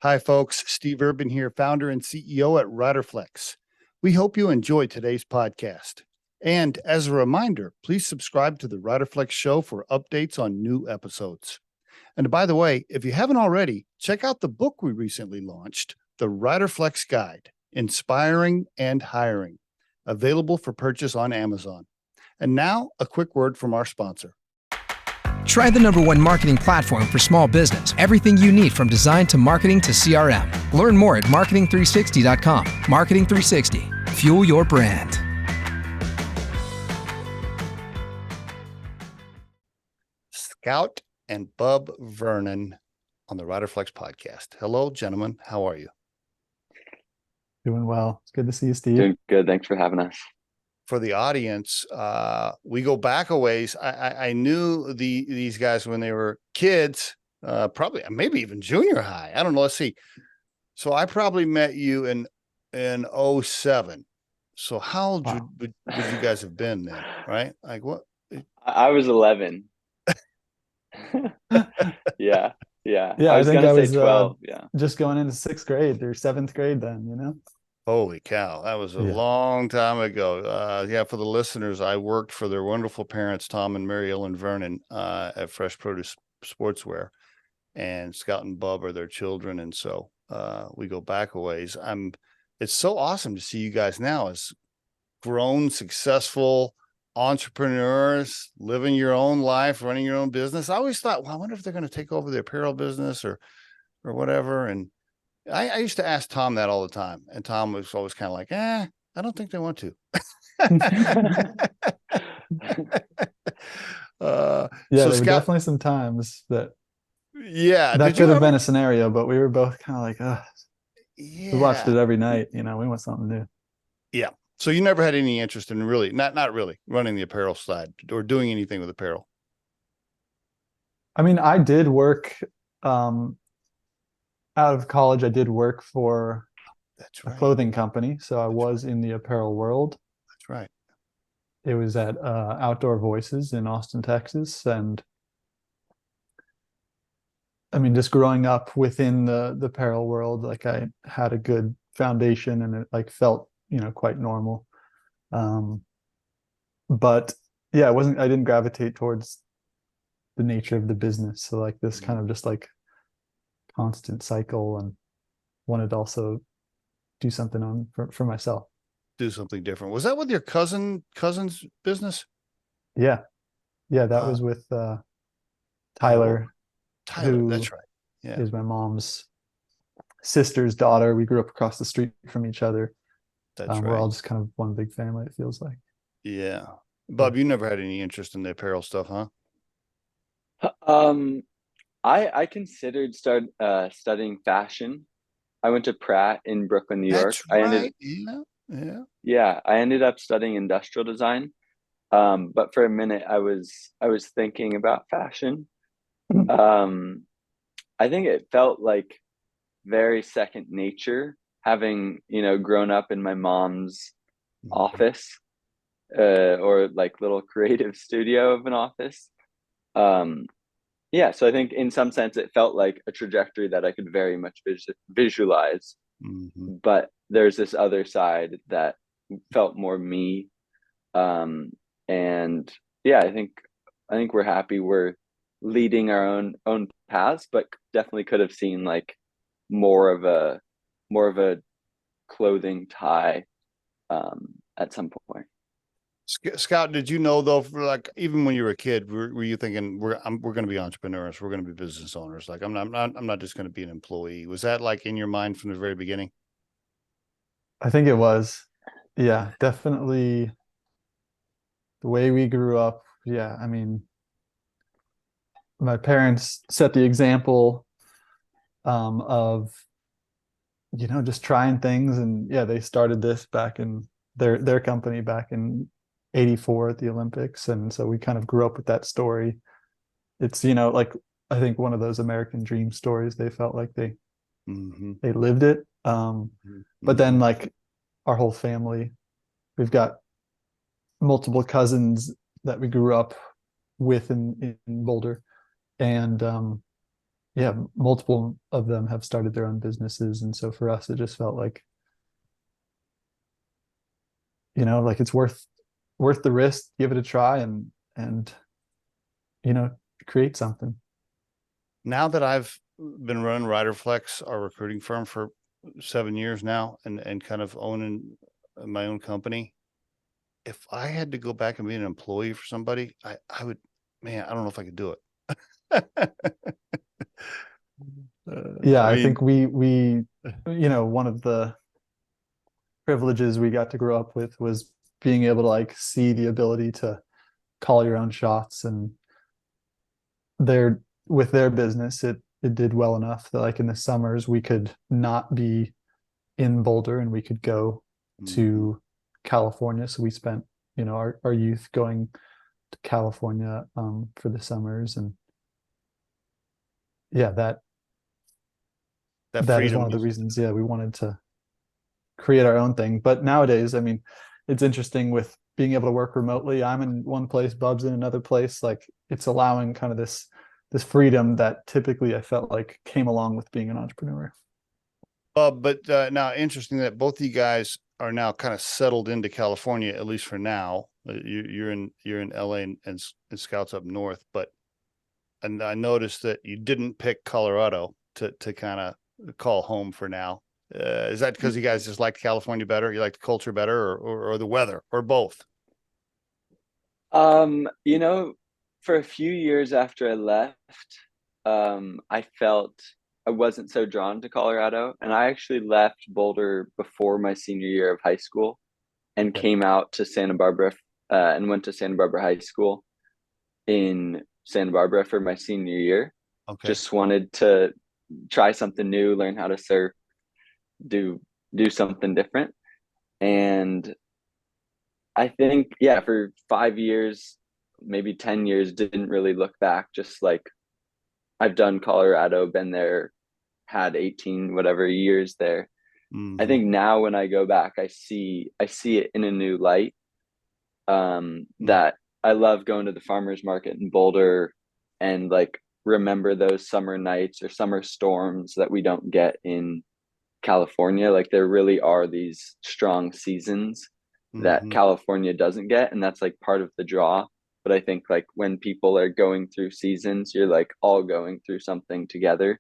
Hi, folks. Steve Urban here, founder and CEO at Riderflex. We hope you enjoy today's podcast. And as a reminder, please subscribe to the Riderflex show for updates on new episodes. And by the way, if you haven't already, check out the book we recently launched, The Riderflex Guide, Inspiring and Hiring, available for purchase on Amazon. And now, a quick word from our sponsor. Try the #1 marketing platform for small business. Everything you need from design to marketing to CRM. Learn more at marketing360.com. Marketing 360. Fuel your brand. Scout and Bub Vernon on the Riderflex podcast. Hello, gentlemen. How are you? Doing well. It's good to see you, Steve. Doing good. Thanks for having us. For the audience, we go back a ways. I knew these guys when they were kids, probably maybe even junior high. I don't know. Let's see. So I probably met you in 07. So how old would you guys have been then? Right? Like what? I was 11. Yeah. I think I was 12. Yeah. just going into 6th grade or 7th grade then, you know? Holy cow. That was a long time ago. For the listeners, I worked for their wonderful parents, Tom and Mary Ellen Vernon, at Fresh Produce Sportswear, and Scout and Bub are their children. And so we go back a ways. It's so awesome to see you guys now as grown, successful entrepreneurs, living your own life, running your own business. I always thought, well, I wonder if they're going to take over the apparel business or whatever. And I used to ask Tom that all the time, and Tom was always kind of like, I don't think they want to. There were definitely some times that could have been a scenario, but we were both kind of like, we watched it every night. You know, we want something new. Yeah. So you never had any interest in really, not really running the apparel side or doing anything with apparel? I mean, I did work, out of college, I did work for a clothing company. So I was in the apparel world. That's right. It was at Outdoor Voices in Austin, Texas. And I mean, just growing up within the apparel world, like I had a good foundation and it like felt, quite normal. But yeah, I didn't gravitate towards the nature of the business. So like this kind of just like constant cycle, and wanted to also do something for myself. Do something different. Was that with your cousin's business? Yeah. That was with Tyler. Tyler, that's right. Yeah, is my mom's sister's daughter. We grew up across the street from each other. That's right. We're all just kind of one big family, it feels like. Yeah. Bob, you never had any interest in the apparel stuff, huh? I considered studying fashion. I went to Pratt in Brooklyn, New York. Right. I ended up studying industrial design. But for a minute I was thinking about fashion. I think it felt like very second nature, having, grown up in my mom's office, or like little creative studio of an office. So I think in some sense it felt like a trajectory that I could very much visualize. But there's this other side that felt more me. I think we're happy we're leading our own paths, but definitely could have seen like more of a clothing tie at some point. Scout, did you know though, for like even when you were a kid, were you thinking we're going to be entrepreneurs, we're going to be business owners? Like I'm not just going to be an employee. Was that like in your mind from the very beginning? I think it was. Yeah, definitely. The way we grew up. Yeah, I mean, my parents set the example of just trying things, and they started this back in their company back in '84 at the Olympics, and so we kind of grew up with that story. It's like I think one of those American dream stories. They felt like they lived it. But then like our whole family, we've got multiple cousins that we grew up with in Boulder, and yeah, multiple of them have started their own businesses. And so for us, it just felt like, like it's worth the risk, give it a try and, create something. Now that I've been running Riderflex, our recruiting firm, for 7 years now, and kind of owning my own company, if I had to go back and be an employee for somebody, I would, man, I don't know if I could do it. Yeah, I I mean, think we one of the privileges we got to grow up with was being able to like see the ability to call your own shots, and their with their business it did well enough that like in the summers we could not be in Boulder and we could go to California. So we spent our youth going to California for the summers, and yeah, that that is one freedom of the is, reasons, yeah, we wanted to create our own thing. But nowadays, I mean, it's interesting with being able to work remotely. I'm in one place, Bub's in another place. Like it's allowing kind of this freedom that typically I felt like came along with being an entrepreneur. but now interesting that both of you guys are now kind of settled into California, at least for now. You're in LA and Scouts up north, and I noticed that you didn't pick Colorado to kind of call home for now. Is that because you guys just like California better? You like the culture better, or the weather, or both? You know, for a few years after I left, I felt I wasn't so drawn to Colorado, and I actually left Boulder before my senior year of high school and Okay. came out to Santa Barbara, and went to Santa Barbara High School in Santa Barbara for my senior year. Okay. Just wanted to try something new, learn how to surf, do something different. And I think, yeah, for 5 years, maybe 10 years, didn't really look back. Just like I've done Colorado, been there, had 18 whatever years there. I think now when I go back, I see it in a new light. That I love going to the farmers market in Boulder and like remember those summer nights or summer storms that we don't get in California. Like there really are these strong seasons that California doesn't get, and that's like part of the draw. But I think like when people are going through seasons, you're like all going through something together,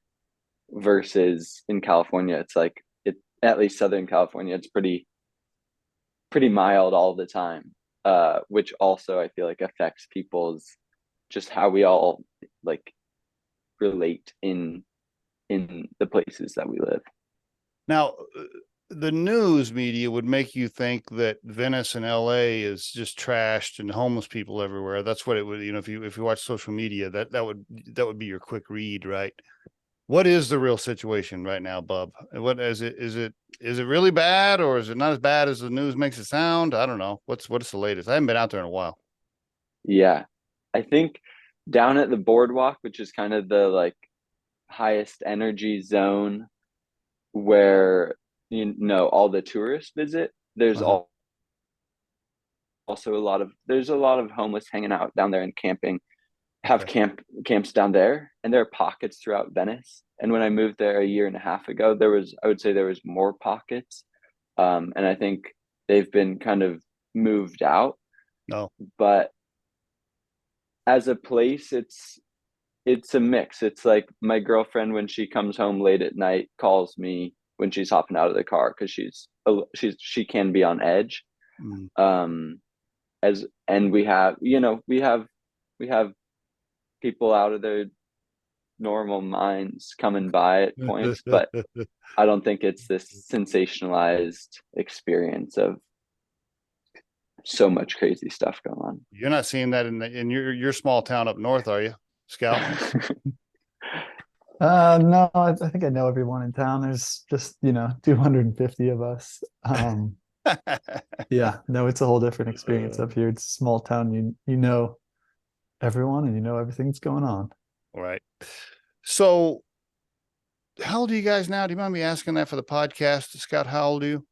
versus in California it's like, it at least Southern California, it's pretty mild all the time, which also I feel like affects people's, just how we all like relate in the places that we live. Now, the news media would make you think that Venice and LA is just trashed and homeless people everywhere. That's what it would, if you watch social media, that would be your quick read, right? What is the real situation right now, Bub? What is it? Is it really bad, or is it not as bad as the news makes it sound? I don't know. What's the latest? I haven't been out there in a while. Yeah, I think down at the boardwalk, which is kind of the like highest energy zone where all the tourists visit, there's also there's a lot of homeless hanging out down there and camping, have Okay. camps down there, and there are pockets throughout Venice. And when I moved there a year and a half ago, I would say there was more pockets. And I think they've been kind of moved out. No. But as a place, it's a mix. It's like my girlfriend, when she comes home late at night, calls me when she's hopping out of the car because she can be on edge. Um, and we have people out of their normal minds coming by at points, but I don't think it's this sensationalized experience of so much crazy stuff going on. You're not seeing that in your small town up north, are you, Scout? No, I think I know everyone in town. There's just 250 of us. Yeah, no, it's a whole different experience up here. It's a small town. You know everyone and you know everything's going on. Right. So, how old are you guys now? Do you mind me asking that for the podcast? Scott, how old are you?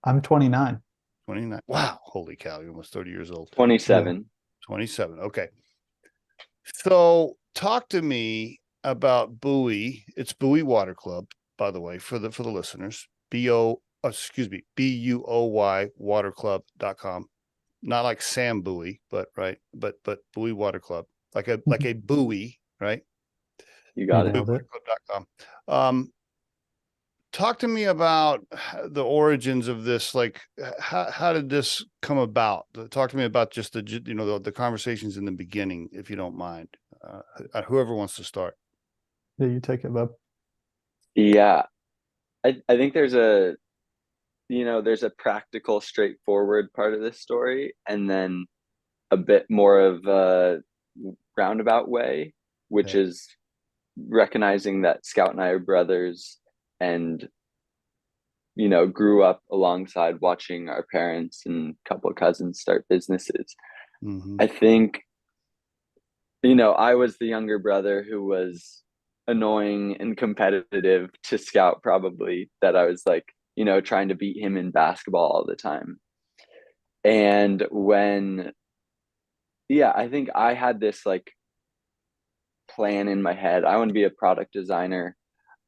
I'm 29. 29. Wow. Holy cow. You're almost 30 years old. 27. 27. Okay. So talk to me about Buoy. It's Buoy Water Club, by the way, for the listeners. BUOY waterclub.com. Not like Sam Buoy, but right, but Buoy Water Club, like a buoy, right? You got it. Nailed it. Buoywaterclub.com. Talk to me about the origins of this. Like, how did this come about? Talk to me about just the conversations in the beginning, if you don't mind. Whoever wants to start. Yeah, you take it, bub. Yeah. I think there's a practical, straightforward part of this story, and then a bit more of a roundabout way, which Okay. is recognizing that Scout and I are brothers, and grew up alongside watching our parents and a couple of cousins start businesses. Mm-hmm. I think, I was the younger brother who was annoying and competitive to Scout, probably, that I was like, trying to beat him in basketball all the time. And I think I had this like plan in my head. I want to be a product designer,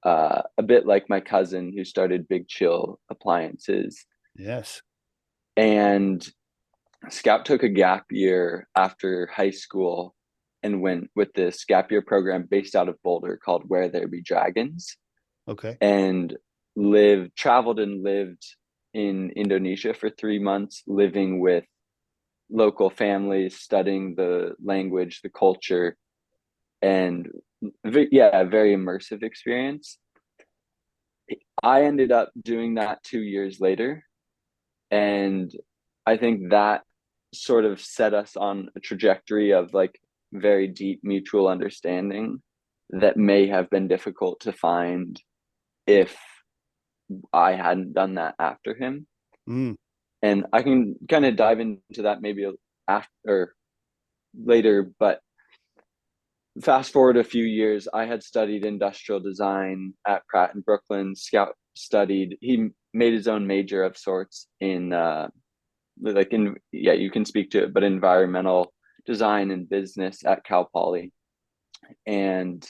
a bit like my cousin who started Big Chill Appliances. Yes. And Scout took a gap year after high school and went with this gap year program based out of Boulder called Where There Be Dragons. Okay. And traveled and lived in Indonesia for 3 months, living with local families, studying the language, the culture, and a very immersive experience. I ended up doing that 2 years later, and I think that sort of set us on a trajectory of like very deep mutual understanding that may have been difficult to find if I hadn't done that after him. Mm. And I can kind of dive into that maybe after or later, but fast forward a few years, I had studied industrial design at Pratt in Brooklyn. Scout he made his own major of sorts in you can speak to it, but environmental design and business at Cal Poly. And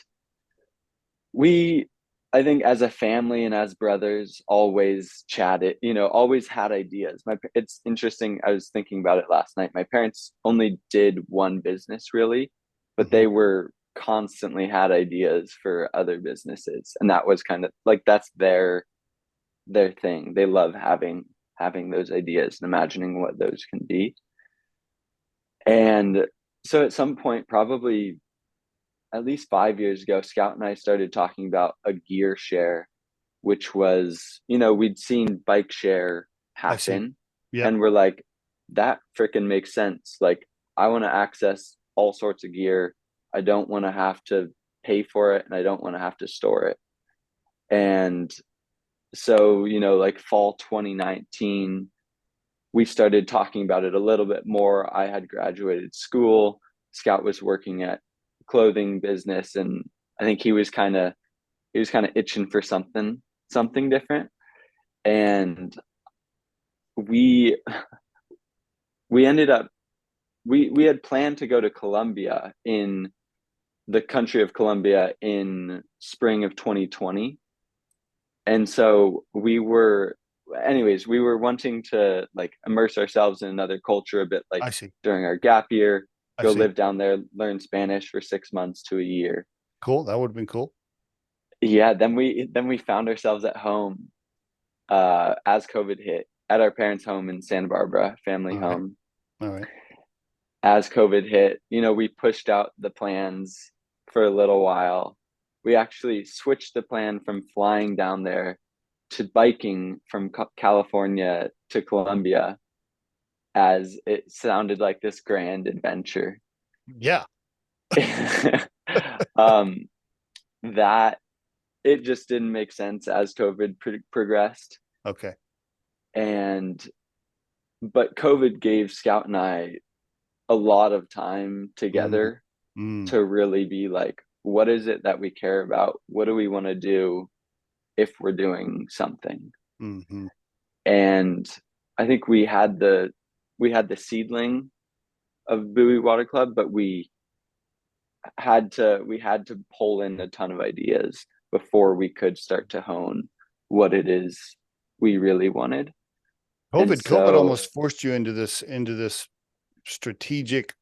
I think as a family and as brothers, always chatted, always had ideas. It's interesting. I was thinking about it last night. My parents only did one business really, but they were constantly had ideas for other businesses. And that was kind of like, that's their thing. They love having those ideas and imagining what those can be. And so at some point, probably at least 5 years ago, Scout and I started talking about a gear share, which was, we'd seen bike share happen. Yep. And we're like, that freaking makes sense. Like, I want to access all sorts of gear. I don't want to have to pay for it, and I don't want to have to store it. And so, like fall 2019, we started talking about it a little bit more. I had graduated school. Scout was working at clothing business, and I think he was kind of itching for something different. And we ended up we had planned to go to Colombia, in the country of Colombia, in spring of 2020. And so we were wanting to like immerse ourselves in another culture a bit, like I see. during our gap year, I go see. live down there, learn Spanish for 6 months to a year. Cool. That would have been cool. Yeah, then we found ourselves at home as COVID hit, at our parents' home in Santa Barbara, family home. All right. As COVID hit, we pushed out the plans for a little while. We actually switched the plan from flying down there to biking from California to Colombia, as it sounded like this grand adventure. Yeah. That it just didn't make sense as COVID progressed. Okay. But COVID gave Scout and I a lot of time together to really be like, what is it that we care about? What do we want to do if we're doing something? Mm-hmm. And I think we had the seedling of Buoy Water Club, but we we had to pull in a ton of ideas before we could start to hone what it is we really wanted. And COVID so almost forced you into this strategic,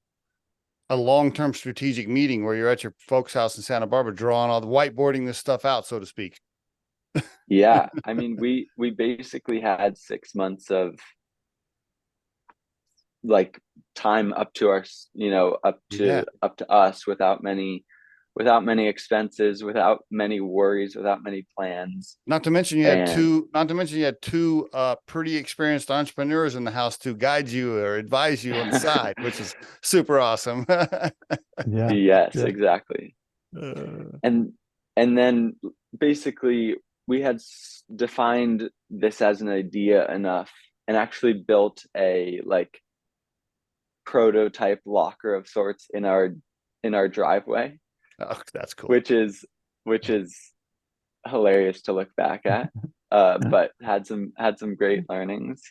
a long-term strategic meeting where you're at your folks' house in Santa Barbara, drawing all the whiteboarding this stuff out, so to speak. yeah, I mean, we basically had 6 months of like time up to our, Yeah. up to us, without many expenses, without many worries, without many plans. Not to mention you had And two pretty experienced entrepreneurs in the house to guide you or advise you on the side, which is super awesome. Yeah. yes, Yeah. exactly. Uh, And then basically we had defined this as an idea enough, and actually built a like prototype locker of sorts in our driveway, oh, that's cool. which is hilarious to look back at. But had some great learnings.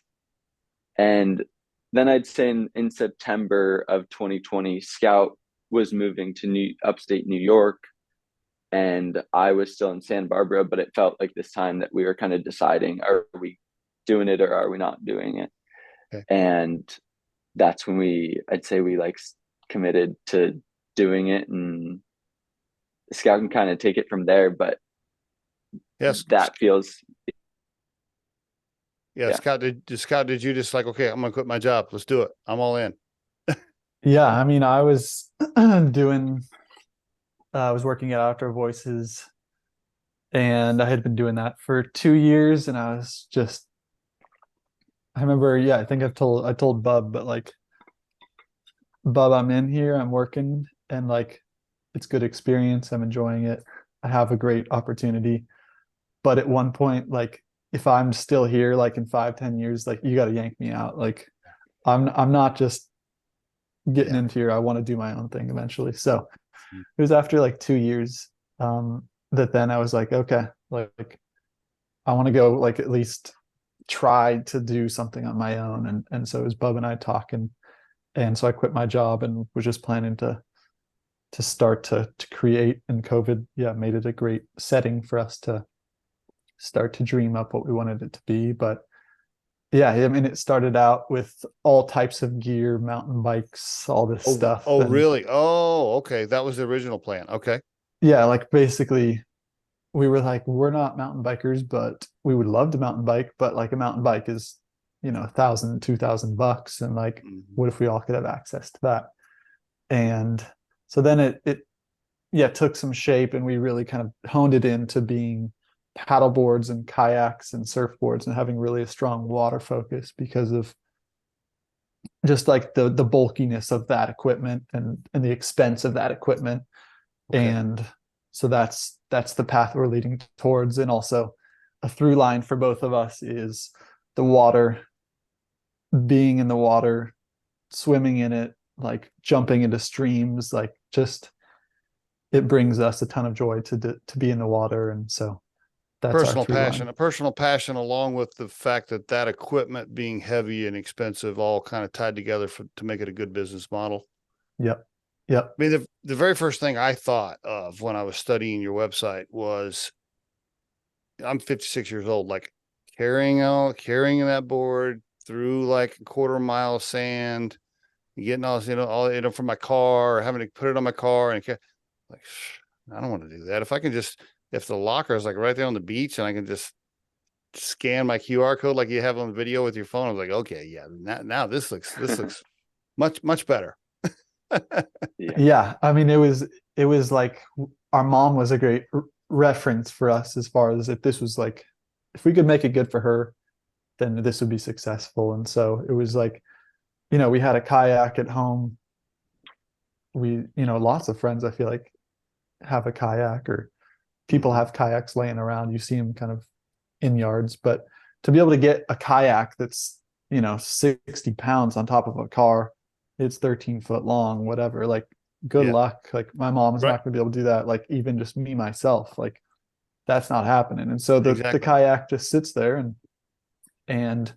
And then I'd say in September of 2020, Scout was moving to upstate New York, and I was still in Santa Barbara, but it felt like this time that we were kind of deciding, are we doing it or are we not doing it? Okay. And that's when I'd say we like committed to doing it, and Scout can kind of take it from there. But Yes. that feels, Yeah. Scott, did you just like, okay, I'm gonna quit my job. Let's do it. I'm all in. Yeah, I mean, I was I was working at Outdoor Voices, and I had been doing that for 2 years, and I was just, I remember, yeah, I think I told Bub, but like, Bub, I'm in here, I'm working, and like, it's good experience, I'm enjoying it, I have a great opportunity, but at one point, like, if I'm still here, like in 5, 10 years, like, you got to yank me out. Like, I'm not just getting Yeah. into here. I want to do my own thing eventually. So it was after like 2 years, that then I was like, okay, like I want to go, like, at least try to do something on my own. And so it was Bub and I talking, and so I quit my job and was just planning to start to create. And COVID, yeah, made it a great setting for us to start to dream up what we wanted it to be. But yeah, I mean, it started out with all types of gear, mountain bikes, all this stuff. Oh, And really? Oh, okay. That was the original plan. Okay. yeah, like, basically we were like, we're not mountain bikers, but we would love to mountain bike, but like, a mountain bike is, $1,000, $2,000. And like, Mhm. what if we all could have access to that? And so then it yeah, took some shape, and we really kind of honed it into being paddle boards and kayaks and surfboards, and having really a strong water focus because of just like the bulkiness of that equipment, and the expense of that equipment. Okay. And so that's the path we're leading towards. And also, a through line for both of us is the water, being in the water, swimming in it, like jumping into streams, like, just, it brings us a ton of joy to be in the water. And so that's our through line. A personal passion, along with the fact that that equipment being heavy and expensive, all kind of tied together to make it a good business model. Yep. Yep. I mean, the very first thing I thought of when I was studying your website was, I'm 56 years old, like carrying that board through like a quarter mile of sand, getting all from my car, or having to put it on my car, and like, I don't want to do that. If the locker is like right there on the beach, and I can just scan my QR code like you have on the video with your phone, I was like, okay, yeah, now this looks much better. yeah, Yeah, I mean, it was like, our mom was a great reference for us, as far as, if this was like, if we could make it good for her, then this would be successful. And so it was like, we had a kayak at home. We, lots of friends, I feel like, have a kayak, or people have kayaks laying around. You see them kind of in yards, but to be able to get a kayak that's, 60 pounds on top of a car, it's 13 foot long, whatever, like, good Yeah. luck. Like, my mom is Right. not going to be able to do that. Like, even just me, myself, like, that's not happening. And so the Exactly. kayak just sits there, and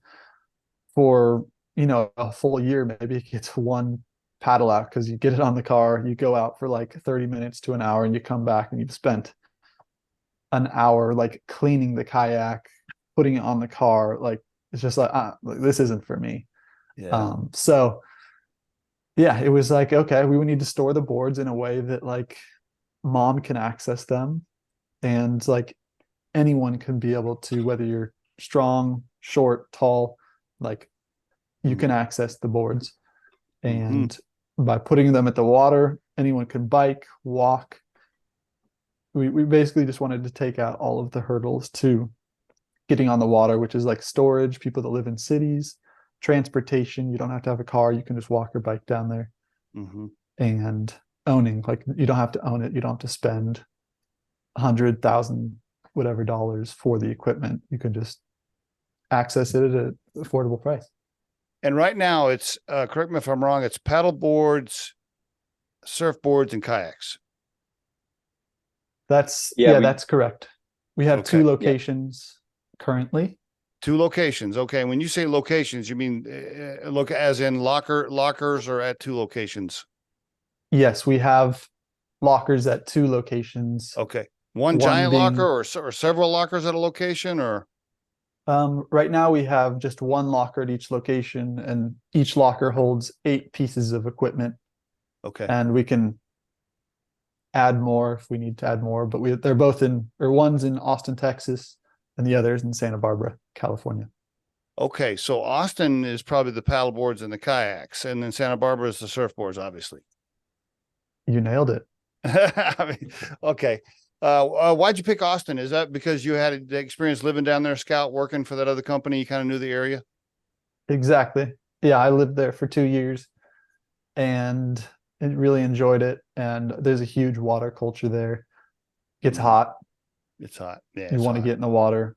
for, a full year, maybe it gets one paddle out, because you get it on the car, you go out for like 30 minutes to an hour, and you come back and you've spent an hour like cleaning the kayak, putting it on the car. Like it's just like, this isn't for me. Yeah. So yeah, it was like, okay, we would need to store the boards in a way that like mom can access them, and like anyone can be able to, whether you're strong, short, tall, like you can access the boards. And by putting them at the water, anyone can bike, walk. We basically just wanted to take out all of the hurdles to getting on the water, which is like storage, people that live in cities, transportation. You don't have to have a car, you can just walk or bike down there. And owning, like you don't have to own it, you don't have to spend 100,000 whatever dollars for the equipment. You can just access it at an affordable price. And right now it's, correct me if I'm wrong, it's paddle boards, surfboards, and kayaks. That's Yeah, that's correct. We have Okay. 2 locations currently. 2 locations. Okay. When you say locations, you mean look as in lockers, or at 2 locations? Yes, we have lockers at 2 locations. Okay. One One giant being- locker, or several lockers at a location, or? Right now we have just 1 locker at each location, and each locker holds 8 pieces of equipment, Okay. and we can add more if we need to add more. But they're both one's in Austin, Texas, and the other is in Santa Barbara, California. Okay. So Austin is probably the paddle boards and the kayaks, and then Santa Barbara is the surfboards, obviously. You nailed it. I mean, okay. Why'd you pick Austin? Is that because you had the experience living down there, Scout, working for that other company? You kind of knew the area? Exactly. Yeah, I lived there for 2 years and really enjoyed it. And there's a huge water culture there. It's hot. It's hot. Yeah. You want to get in the water.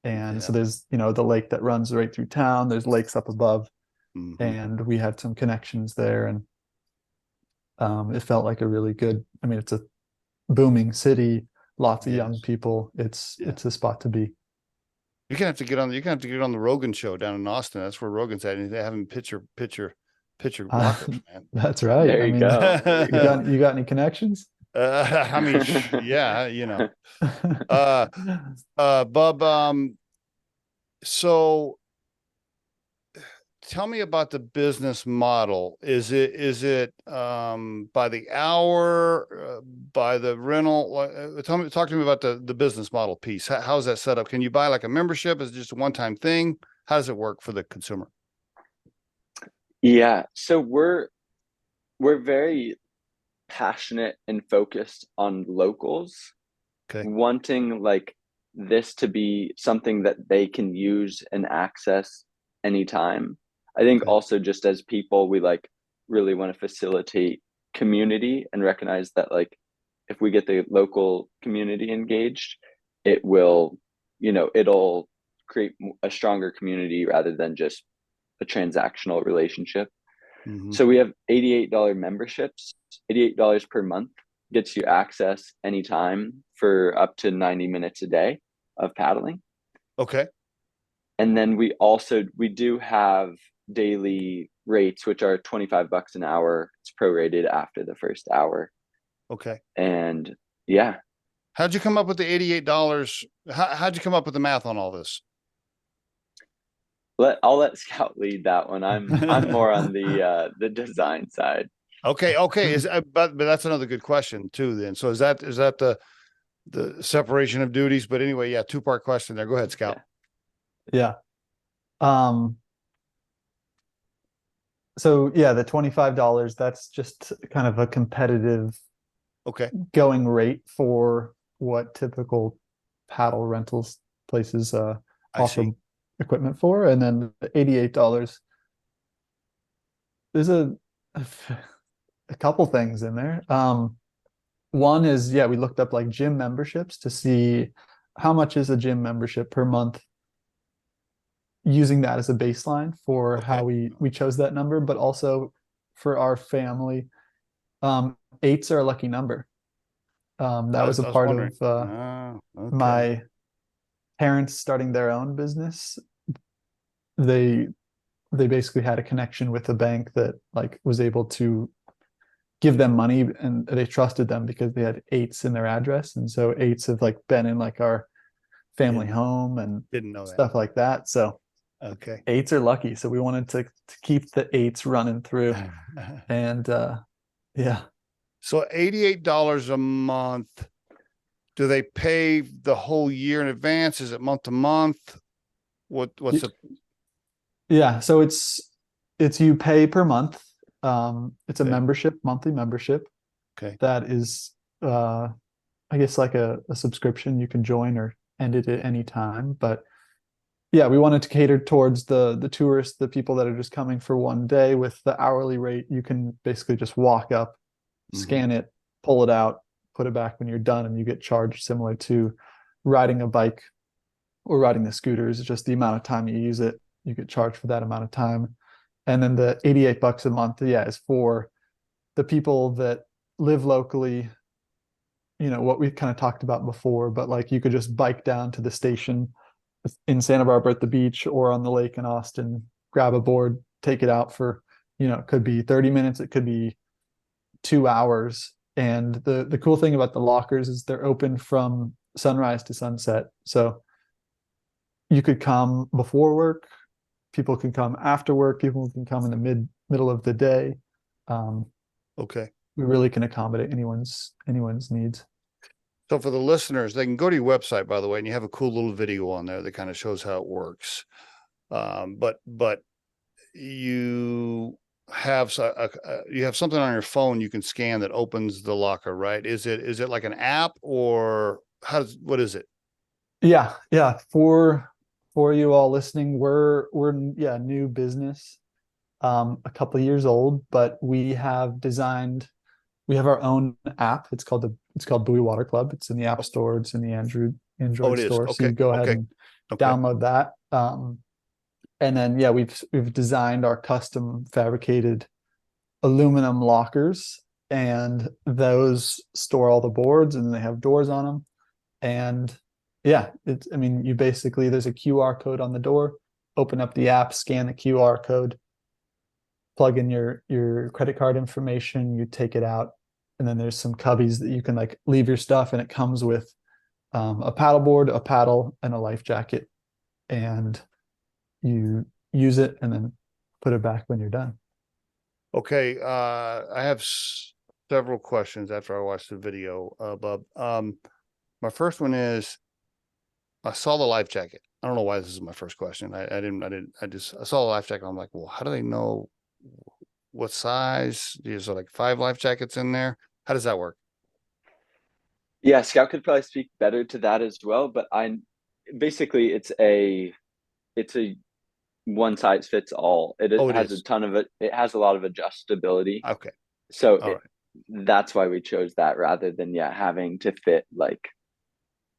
And so there's, the lake that runs right through town. There's lakes up above. And we had some connections there. And it felt like a really good, it's a booming city, lots of young people. It's a spot to be. You're gonna have to get on the Rogan show down in Austin. That's where Rogan's at. And they have him pitcher lockers, man. That's right. There you go. There you go. You got any connections? Yeah, Bub, so tell me about the business model. Is it by the hour, by the rental? Talk to me about the business model piece. How's that set up? Can you buy like a membership? Is it just a one-time thing? How does it work for the consumer? Yeah, so we're very passionate and focused on locals, wanting like this to be something that they can use and access anytime. I think also just as people, we like really want to facilitate community and recognize that like if we get the local community engaged, it will, it'll create a stronger community rather than just a transactional relationship. So we have $88 memberships. $88 per month gets you access anytime for up to 90 minutes a day of paddling. Okay. And then we do have daily rates, which are $25 an hour. It's prorated after the first hour. Okay. And yeah. How'd you come up with the $88? How'd you come up with the math on all this? I'll let Scout lead that one. I'm more on the design side. Okay. But that's another good question too. Then, so is that the separation of duties? But anyway, 2-part question there. Go ahead, Scout. Yeah. So the $25, that's just kind of a competitive going rate for what typical paddle rentals places offer equipment for. And then the $88, there's a couple things in there. One is, we looked up like gym memberships to see how much is a gym membership per month, using that as a baseline for how we chose that number. But also for our family, 8's are a lucky number. That was a part of my parents starting their own business. They they basically had a connection with a bank that like was able to give them money, and they trusted them because they had eights in their address. And so eights have like been in like our family home and Didn't know that. stuff like that. So Okay. eights are lucky. So we wanted to keep the eights running through. And yeah. So $88 a month. Do they pay the whole year in advance? Is it month to month? What's the Yeah, so it's you pay per month. It's a Okay. membership, monthly membership okay? that is I guess like a subscription you can join or end it at any time. But yeah, we wanted to cater towards the tourists, the people that are just coming for one day. With the hourly rate, you can basically just walk up, scan it, pull it out, put it back when you're done, and you get charged similar to riding a bike or riding the scooters. It's just the amount of time you use it, you get charged for that amount of time. And then the $88 a month, yeah, is for the people that live locally, you know, what we kind of talked about before. But like you could just bike down to the station in Santa Barbara at the beach or on the lake in Austin, grab a board, take it out for, you know, it could be 30 minutes, it could be 2 hours. And the cool thing about the lockers is they're open from sunrise to sunset. So you could come before work, people can come after work, people can come in the middle of the day. Okay. We really can accommodate anyone's needs. So for the listeners, they can go to your website, by the way, and you have a cool little video on there that kind of shows how it works. But you have you have something on your phone you can scan that opens the locker, right? Is it like an app, or what is it? Yeah. For you all listening, we're yeah, new business, a couple of years old, but we have our own app. It's called Buoy Water Club. It's in the App Store. It's in the Android Oh, it is. store. So Okay. you go ahead and download that. And then yeah, we've designed our custom fabricated aluminum lockers, and those store all the boards, and they have doors on them. And yeah, I mean, you basically, there's a QR code on the door, open up the app, scan the QR code, plug in your credit card information, you take it out, and then there's some cubbies that you can like leave your stuff, and it comes with a paddleboard, a paddle, and a life jacket, and you use it and then put it back when you're done. Okay. I have several questions after I watched the video, Bob. My first one is, I saw the life jacket. I don't know why this is my first question. I saw the life jacket. I'm like, well, how do they know what size? There's like 5 life jackets in there. How does that work? Yeah, Scout could probably speak better to that as well, but basically it's a one size fits all. It has a ton of it. It has a lot of adjustability. Okay. So that's why we chose that rather than having to fit like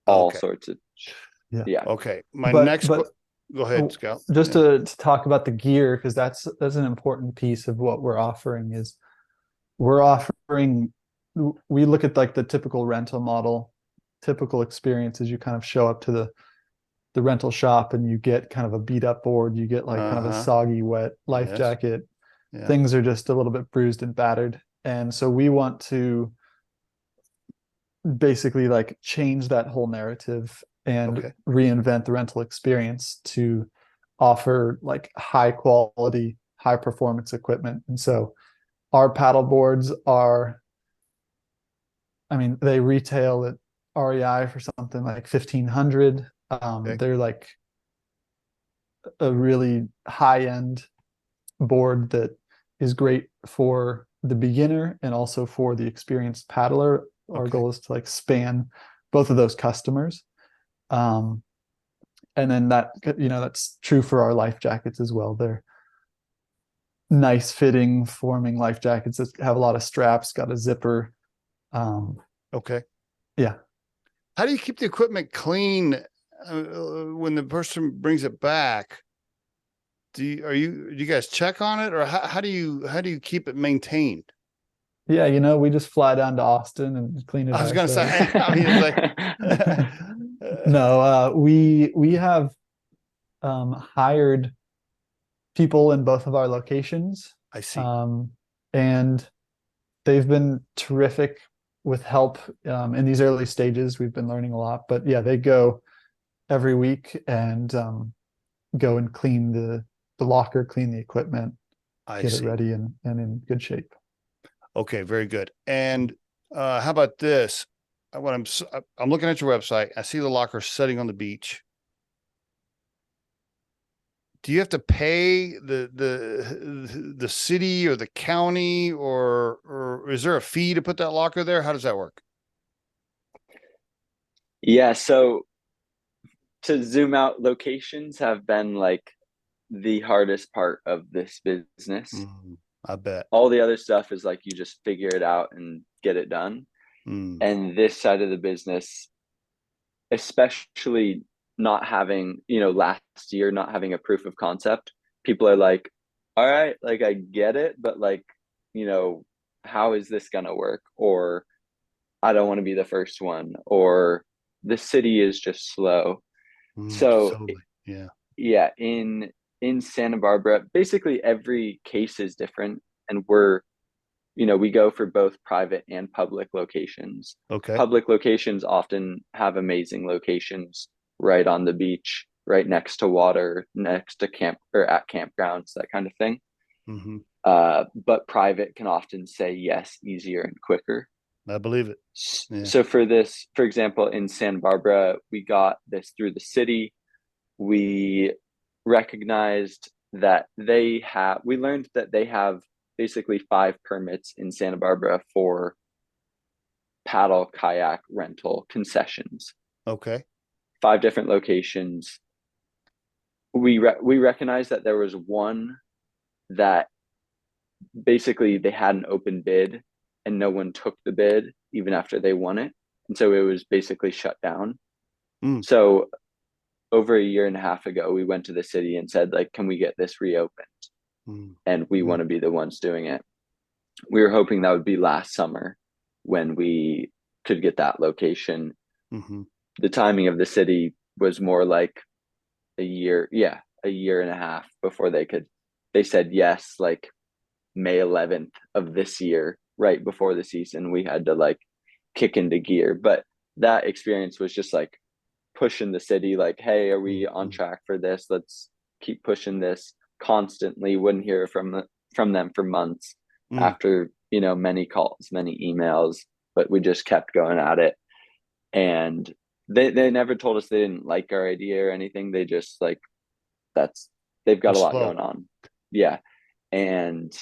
all sorts of Okay. Go ahead, Scout. Just to talk about the gear, because that's an important piece of what we're offering. Is we look at like the typical rental model, typical experience is you kind of show up to the rental shop and you get kind of a beat up board, you get like kind of a soggy, wet life jacket. Yeah. Things are just a little bit bruised and battered. And so we want to basically like change that whole narrative and reinvent the rental experience to offer like high quality, high performance equipment. And so our paddle boards they retail at REI for something like $1,500. They're like a really high end board that is great for the beginner and also for the experienced paddler. Our goal is to like span both of those customers. And then that's true for our life jackets as well. They're nice fitting, forming life jackets that have a lot of straps, got a zipper. Yeah. How do you keep the equipment clean when the person brings it back? Do you guys check on it, or how do you keep it maintained? Yeah, we just fly down to Austin and clean it. I was going to say, I mean, it's like no, we have hired people in both of our locations. I see. And they've been terrific with help in these early stages. We've been learning a lot, but yeah, they go every week and go and clean the locker, clean the equipment, I get see. it ready and in good shape. Okay, very good. And how about this? I'm looking at your website. I see the locker sitting on the beach. Do you have to pay the city or the county, or is there a fee to put that locker there? How does that work? Yeah, so to zoom out, locations have been like the hardest part of this business. I bet. All the other stuff is like you just figure it out and get it done. And this side of the business, especially not having, last year, not having a proof of concept, people are like, all right, like I get it, but like, how is this gonna work? Or I don't want to be the first one, or the city is just slow. So Totally. Yeah. yeah, in Santa Barbara, basically every case is different, and we go for both private and public locations. Okay. Public locations often have amazing locations right on the beach, right next to water, next to camp or at campgrounds, that kind of thing. But private can often say yes easier and quicker. I believe it. Yeah. So for example, in Santa Barbara, we got this through the city. We recognized that we learned that they have basically 5 permits in Santa Barbara for paddle kayak rental concessions. Okay. 5 different locations. We recognized that there was one that basically they had an open bid and no one took the bid even after they won it. And so it was basically shut down. So over a year and a half ago, we went to the city and said, like, can we get this reopened? And we want to be the ones doing it. We were hoping that would be last summer when we could get that location. The timing of the city was more like a year and a half before they said yes, like May 11th of this year, right before the season. We had to like kick into gear. But that experience was just like pushing the city, like, hey, are we on track for this? Let's keep pushing this constantly. Wouldn't hear from them for months after many calls, many emails, but we just kept going at it. And they never told us they didn't like our idea or anything. They just like, they've got a lot going on. Yeah. And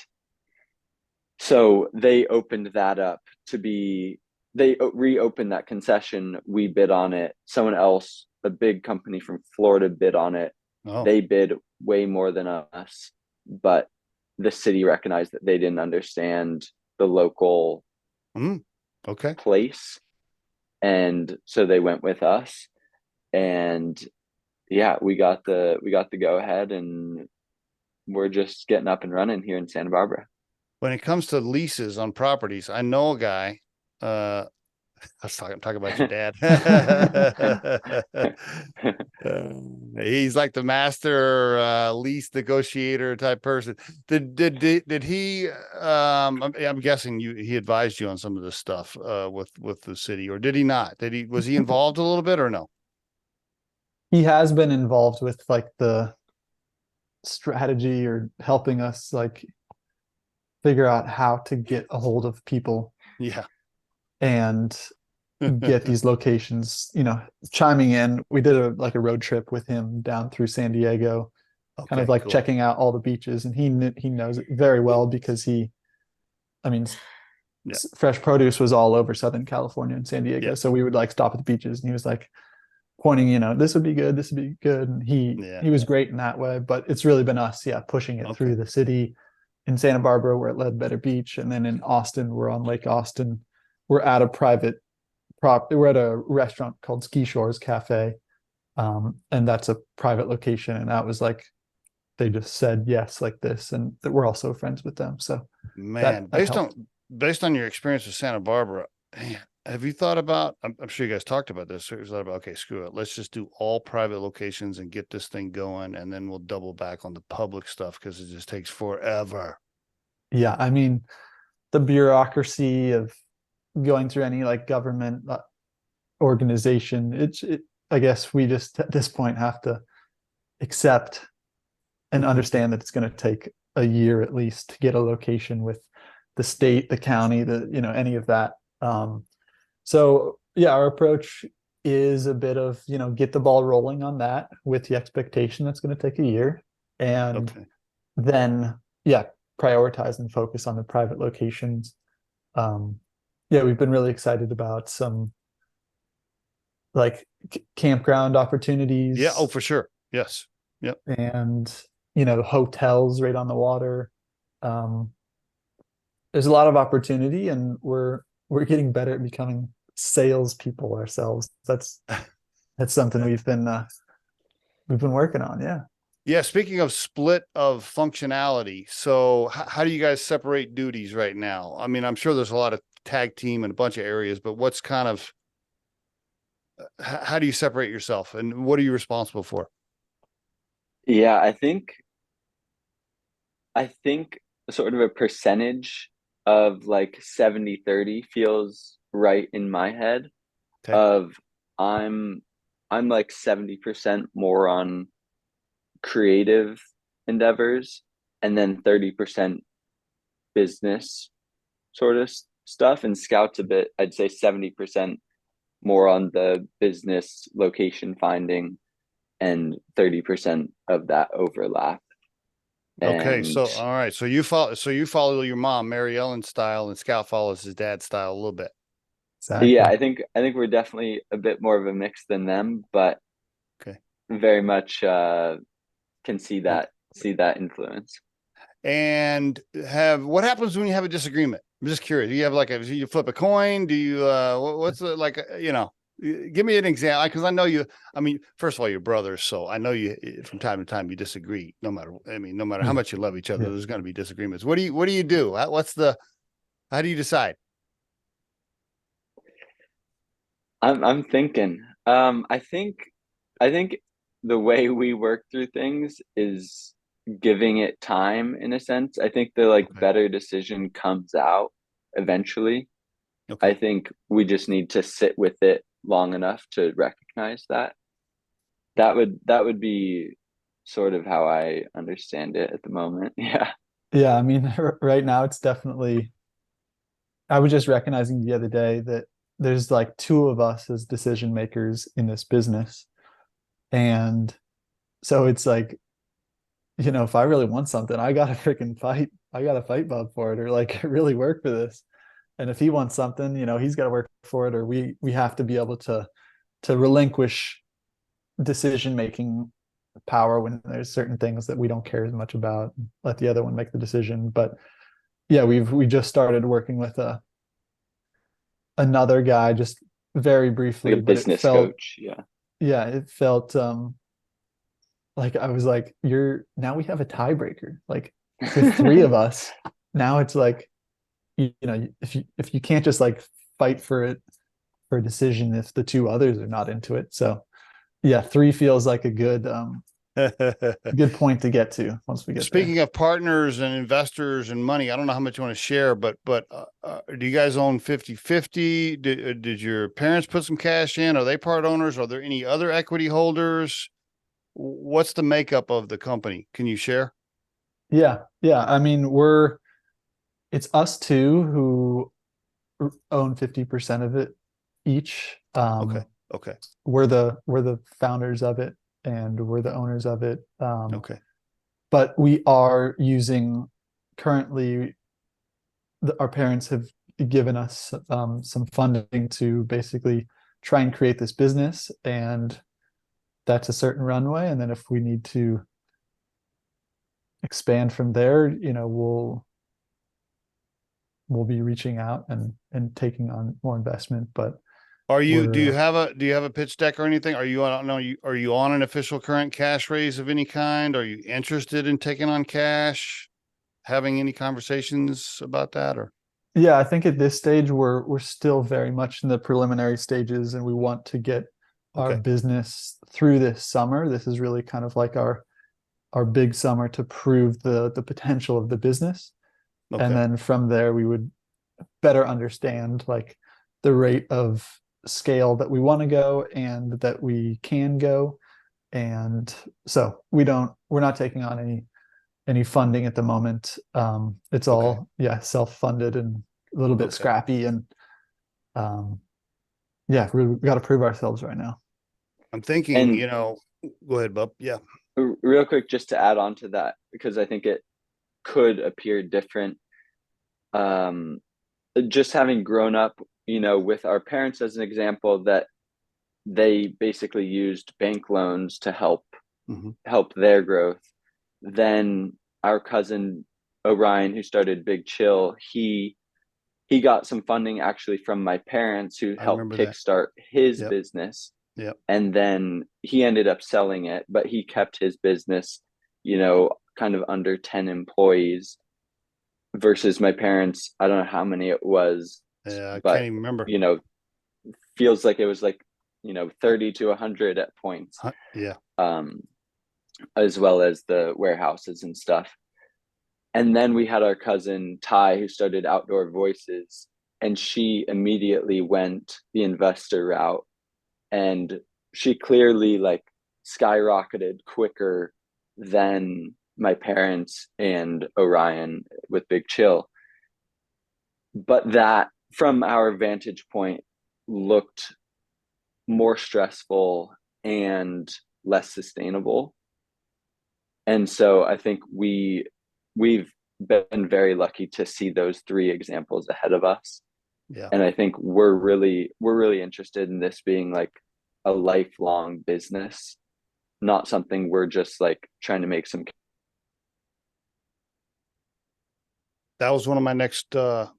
so they opened that up they reopened that concession. We bid on it. Someone else, a big company from Florida, bid on it. They bid way more than us, but the city recognized that they didn't understand the local place. And so they went with us, and yeah, we got the go ahead, and we're just getting up and running here in Santa Barbara. When it comes to leases on properties, I know a guy, I'm talking about your dad. He's like the master lease negotiator type person. Did he? I'm guessing he advised you on some of this stuff with the city, or did he not? Was he involved a little bit or no? He has been involved with like the strategy or helping us like figure out how to get a hold of people. Yeah. And get these locations, chiming in. We did a road trip with him down through San Diego, kind of like checking out all the beaches, and he knows it very well because fresh produce was all over Southern California and San Diego. So we would like stop at the beaches, and he was like pointing, this would be good, this would be good. And he was great in that way, but it's really been us, pushing it through the city. In Santa Barbara, we're at Ledbetter Beach, and then in Austin, we're on Lake Austin. We're at a private we're at a restaurant called Ski Shores Cafe. And that's a private location. And that was like, they just said yes like this, and that we're also friends with them. So man, based on your experience with Santa Barbara, have you thought about, I'm sure you guys talked about this. So you thought about, okay, screw it. Let's just do all private locations and get this thing going. And then we'll double back on the public stuff because it just takes forever. Yeah, I mean, the bureaucracy of going through any like government organization, I guess we just at this point have to accept and understand that it's going to take a year at least to get a location with the state, the county, any of that. So yeah, our approach is a bit of, get the ball rolling on that with the expectation that's going to take a year. And Okay. then, yeah, prioritize and focus on the private locations. Yeah, we've been really excited about some like campground opportunities. Yeah. Oh, for sure. Yes. Yep. And hotels right on the water. There's a lot of opportunity, and we're getting better at becoming salespeople ourselves. That's something we've been working on. Yeah. Yeah. Speaking of split of functionality, so how do you guys separate duties right now? I mean, I'm sure there's a lot of tag team in a bunch of areas, but what's kind of, how do you separate yourself and what are you responsible for? Yeah, I think sort of a percentage of like 70-30 feels right in my head. Okay. Of I'm I'm like 70% more on creative endeavors, and then 30% business sort of stuff. And Scout's a bit, I'd say 70% more on the business location finding, and 30% of that overlap. Okay. And So, all right. So you follow your mom, Mary Ellen style, and Scout follows his dad style a little bit. yeah, Exactly. I think we're definitely a bit more of a mix than them, but Okay. very much can Okay. see that influence. And what happens when you have a disagreement? I'm just curious. Do you have do you flip a coin? Do you, what's the, give me an example. Cause I know you, I mean, first of all, you're brothers. So I know you from time to time, you disagree no matter how Yeah. much you love each other, Yeah. there's going to be disagreements. What do you do? How do you decide? I'm thinking. I think the way we work through things is giving it time in a sense. I think the like Okay. better decision comes out eventually. I Okay. think we just need to sit with it long enough to recognize that. That would be sort of how I understand it at the moment. Yeah. Yeah, I mean, right now it's definitely, I was just recognizing the other day that there's like two of us as decision makers in this business. And so it's like, if I really want something, I gotta freaking fight. I gotta fight Bob for it, or like really work for this. And if he wants something, he's got to work for it, or we have to be able to relinquish decision making power when there's certain things that we don't care as much about. Let the other one make the decision. But yeah, we just started working with another guy just very Like a briefly, but business coach. Yeah. it felt like I was like, now we have a tiebreaker. Like with three of us, now it's like, if you can't just like fight for it for a decision if the two others are not into it. So yeah, three feels like a good point to get to once we get there. Speaking of partners and investors and money, I don't know how much you want to share, but do you guys own 50/50? Did your parents put some cash in? Are they part owners? Are there any other equity holders? What's the makeup of the company? Can you share? Yeah. Yeah. I mean, it's us two who own 50% of it each. Okay. Okay. We're the founders of it, and we're the owners of it. Okay. But we are using currently, our parents have given us some funding to basically try and create this business, and that's a certain runway. And then if we need to expand from there, we'll be reaching out and taking on more investment. But Do we're you have a pitch deck or anything? Are you on an official current cash raise of any kind? Are you interested in taking on cash? Having any conversations about that or? Yeah, I think at this stage we're still very much in the preliminary stages, and we want to get our Okay. business through this summer. This is really kind of like our big summer to prove the potential of the business. And Okay. then from there we would better understand like the rate of scale that we want to go and that we can go. And so we're not taking on any funding at the moment. It's Okay. all, yeah, self-funded and a little bit Okay. scrappy. And um, yeah, we got to prove ourselves right now. I'm thinking, And go ahead, Bub. Yeah. real quick, just to add on to that, because I think it could appear different. Um, just having grown up, with our parents as an example, that they basically used bank loans to help Hmm. help their growth. Then our cousin Orion, who started Big Chill, he got some funding actually from my parents, who I helped remember that. kickstart his Yep. business. Yep. And then he ended up selling it, but he kept his business, kind of under 10 employees, versus my parents. I don't know how many it was, Yeah. I can't but, even remember. feels like it was like, 30 to 100 at points, Yeah. um, as well as the warehouses and stuff. And then we had our cousin Ty, who started Outdoor Voices, and she immediately went the investor route, and she clearly like skyrocketed quicker than my parents and Orion with Big Chill. But that, from our vantage point, looked more stressful and less sustainable. And so I think we've been very lucky to see those three examples ahead of us. Yeah. And I think we're really interested in this being like a lifelong business, not something we're just like trying to make some. That was one of my next, that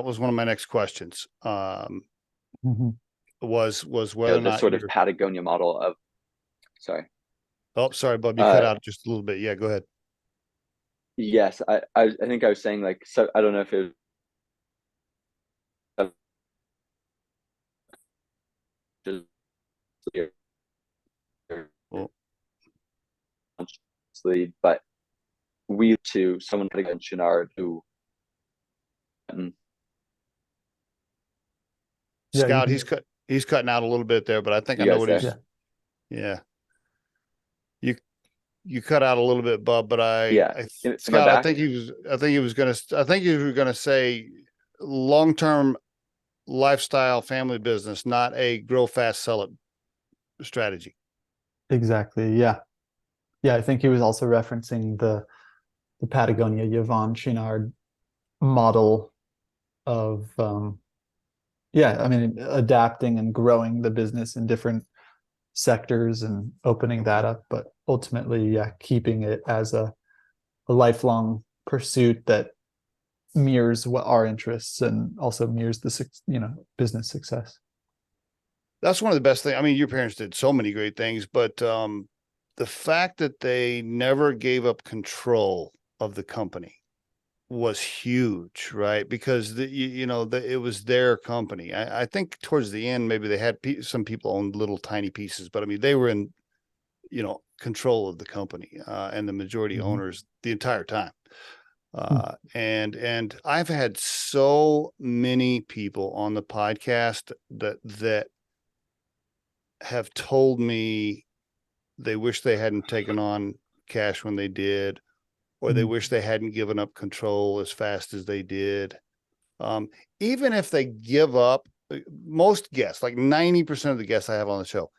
was one of my next questions. Mhm. Was whether or The not sort of you're, Patagonia model of, sorry. oh, sorry, Bub, you cut uh out just a little bit. Yeah, go ahead. yes, I think I was saying, like, so I don't know if it was just, Well, but we to someone like Chenard, who, Yeah, you Scout, can. he's cutting out a little bit there, but I think I you know guys what there? Yeah, yeah. You you cut out a little bit, Bub, but Yeah. Am I Scott, back? I think he was I think you were gonna say long-term lifestyle family business, not a grow fast, sell it strategy. exactly. Yeah. Yeah, I think he was also referencing the Patagonia Yvon Chouinard model of yeah, I mean adapting and growing the business in different sectors and opening that Okay. up, but ultimately, yeah, keeping it as a lifelong pursuit that mirrors what our interests and also mirrors the business success. That's one of the best things. I mean, your parents did so many great things, but the fact that they never gave up control of the company was huge, right? Because it was their company. I think towards the end, maybe they had some people owned little tiny pieces, but I mean, they were in, control of the company and the majority Mhm. owners the entire time. Hmm. And I've had so many people on the podcast that have told me they wish they hadn't taken on cash when they did, or they Hmm. wish they hadn't given up control as fast as they did. Um, Even if they give up, most guests, like 90% of the guests I have on the show,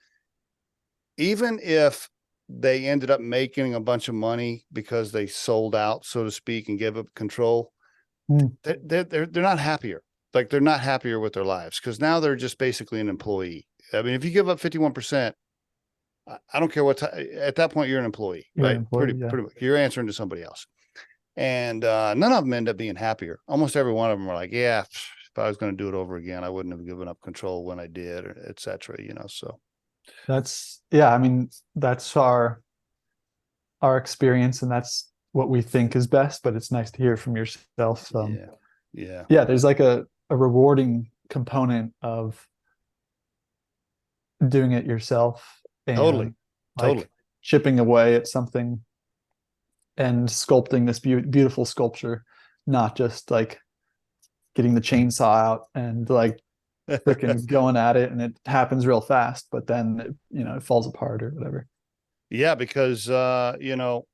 even if they ended up making a bunch of money because they sold out, so to speak, and gave up control, Hmm. they're not happier. Like they're not happier with their lives because now they're just basically an employee. I mean, if you give up 51%, I don't care what at that point you're an employee, You're an right? employee, yeah. Pretty much. You're answering to somebody else. And none of them end up being happier. Almost every one of them are like, yeah, if I was going to do it over again, I wouldn't have given up control when I did, or et cetera, so. That's yeah, I mean, that's our experience and that's what we think is best, but it's nice to hear from yourself. Yeah. Yeah. Yeah, there's like a rewarding component of doing it yourself Totally. and Totally. like chipping away at something and sculpting this beautiful sculpture, not just like getting the chainsaw out and like freaking going at it and it happens real fast, but then it falls apart or whatever. Yeah, because you know,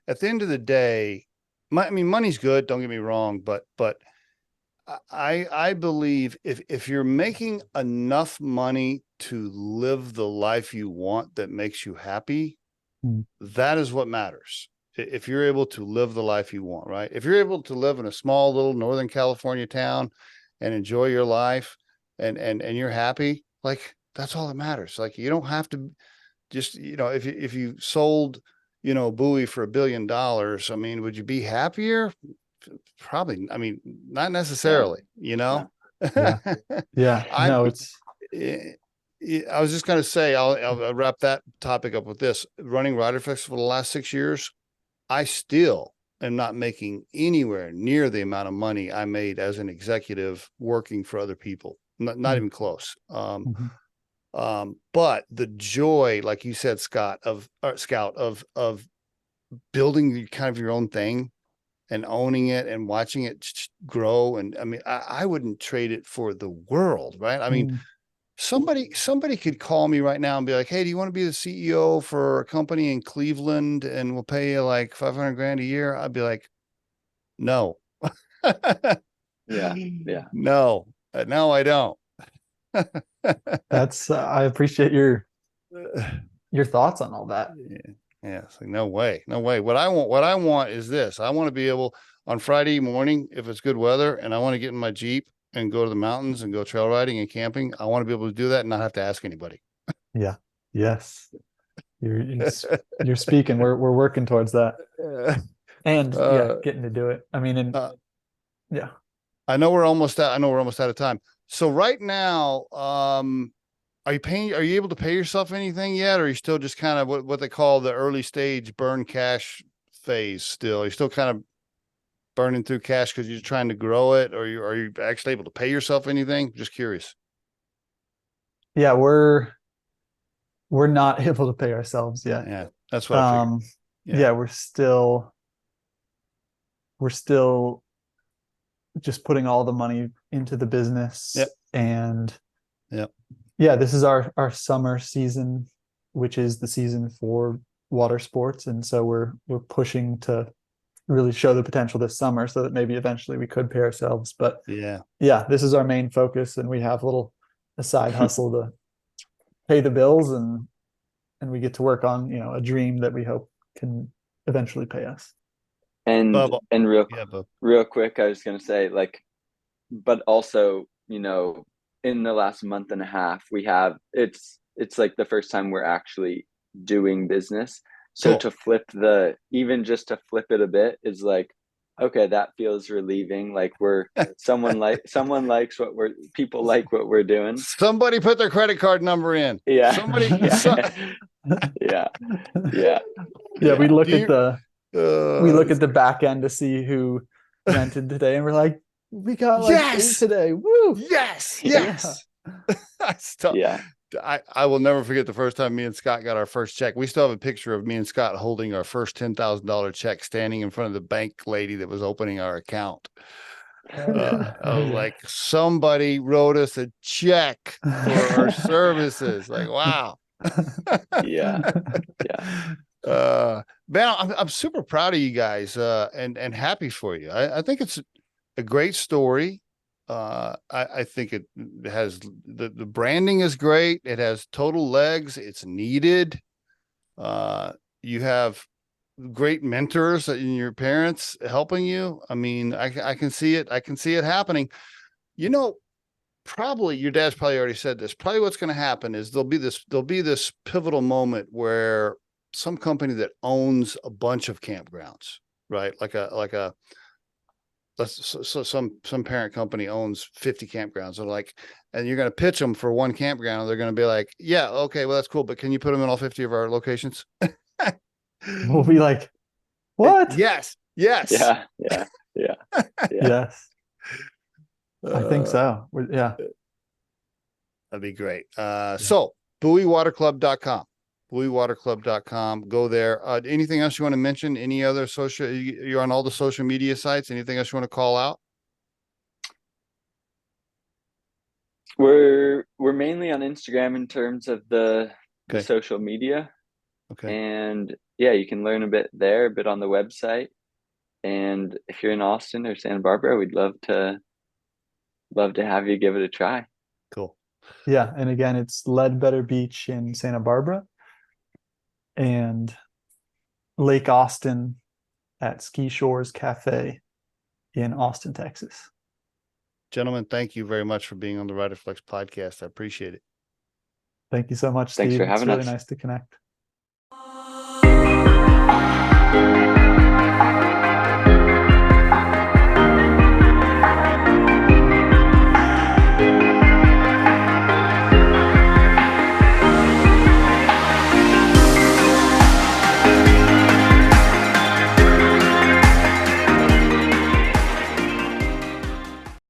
at the end of the day, I mean, money's good, don't get me wrong, but I believe if you're making enough money to live the life you want that makes you happy, Mm. that is what matters. If you're able to live the life you want, right? If you're able to live in a small little Northern California town and enjoy your life and you're happy, like that's all that matters. Like you don't have to just, if you sold, Buoy for $1 billion, I mean, would you be happier? Probably. I mean, not Yeah. necessarily, No. Yeah. Yeah. I'm, No, it's eh, I was just going to say, I'll wrap that topic up with this. Running Riderflex for the last 6 years, I still am not making anywhere near the amount of money I made as an executive working for other people. Not even close. mhm. But the joy, like you said, Scout, of building kind of your own thing and owning it and watching it grow. And I mean, I wouldn't trade it for the world, right? I mean, Mm. somebody could call me right now and be like, "Hey, do you want to be the CEO for a company in Cleveland and we'll pay you like 500 grand a year?" I'd be like, "No." Yeah. Yeah. No, no, I don't. That's I appreciate your thoughts on all that. Yeah, it's like no way, no way. What I want is this. I want to be able on Friday morning, if it's good weather, and I want to get in my Jeep and go to the mountains and go trail riding and camping. I want to be able to do that and not have to ask anybody. Yeah. Yes. You're speaking. We're working towards that. And yeah, uh, getting to do it. I mean, and uh, yeah. I know we're almost out. I know we're almost out of time. So right now, are you able to pay yourself anything yet? Or are you still just kind of what they call the early stage burn cash phase still? Are you still kind of burning through cash because you're trying to grow it, or are you actually able to pay yourself anything? Just curious. Yeah, we're not able to pay ourselves yet. Yeah, that's what I figured. Yeah, we're still just putting all the money into the business. Yep. And Yep. yeah, this is our summer season, which is the season for water sports. And so we're pushing to really show the potential this summer so that maybe eventually we could pay ourselves. But Yeah. yeah, this is our main focus, and we have a side hustle to pay the bills, and we get to work on, a dream that we hope can eventually pay us. And Bubba. and Yeah, Bub. real quick, I was gonna say, like, but also, in the last month and a half, it's like the first time we're actually doing business. So Cool. to even just to flip it a bit is like, okay, that feels relieving. Like someone likes people like what we're doing. Somebody put their credit card number in. Yeah. Somebody. Yeah. Yeah. Yeah. Yeah, we look Do at the we look at the back end to see who rented today, and we're like, we got like 8 today. Woo! Yes. Yeah. Yeah. I will never forget the first time me and Scott got our first check. We still have a picture of me and Scott holding our first $10,000 check, standing in front of the bank lady that was opening our account. I was like, somebody wrote us a check for our services. Like, wow. Yeah. Yeah. Man, I'm super proud of you guys, and happy for you. I think it's a great story. I think it has the branding is great. It has total legs. It's needed. You have great mentors in your parents helping you. I mean, I can see it. I can see it happening. Probably your dad's probably already said this. Probably what's going to happen is there'll be this pivotal moment where some company that owns a bunch of campgrounds, right? So some parent company owns 50 campgrounds. And you're going to pitch them for one campground. And they're going to be like, yeah, okay, well, that's cool. But can you put them in all 50 of our locations? We'll be like, what? Yes. Yeah. Yes. I think so. Yeah. That'd be great. So buoywaterclub.com, buoywaterclub.com. Go there. Anything else you want to mention? Any other social, you're on all the social media sites. Anything else you want to call out? We're mainly on Instagram in terms of the Okay. social media. Okay. And yeah, you can learn a bit there, a bit on the website. And if you're in Austin or Santa Barbara, we'd love to have you give it a try. Cool. Yeah. And again, it's Ledbetter Beach in Santa Barbara and Lake Austin at Ski Shores Cafe in Austin, Texas. Gentlemen, thank you very much for being on the Riderflex podcast. I appreciate it. Thank you so much, Thanks Steve. for having it's really us. nice to connect.